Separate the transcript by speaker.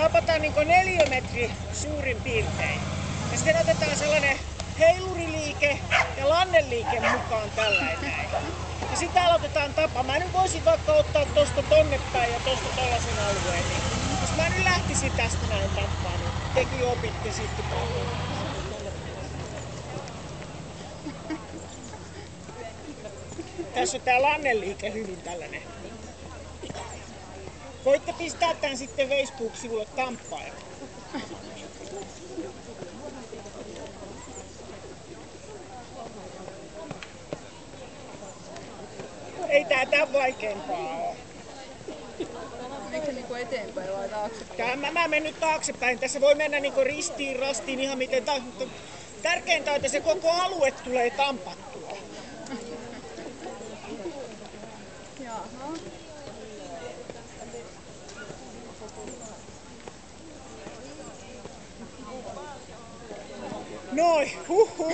Speaker 1: tapataan niin 4 metri suurin piirtein. Ja sitten otetaan sellainen heiluriliike ja lanneliike mukaan tällainen. Ja sitten aloitetaan tapa. Mä nyt voisin vaikka ottaa tosta tonne päin ja tosta tollasen alueen. Niin jos mä nyt lähtisin tästä näin tappaan, niin tekin opitte sitten paljon. Tässä on tää lanneliike hyvin tällainen. Voitte pistää tän sitten Facebook-sivulle kamppaaja. Ei tää tän vaikeampaa oo.
Speaker 2: Meneekö se niinku eteenpäin vai taaksepäin?
Speaker 1: Mä menen nyt taaksepäin. Tässä voi mennä niinku ristiin, rastiin ihan miten tärkeintä on, että se koko alue tulee tampattua.
Speaker 2: Jaha.
Speaker 1: Noin, huhhuh.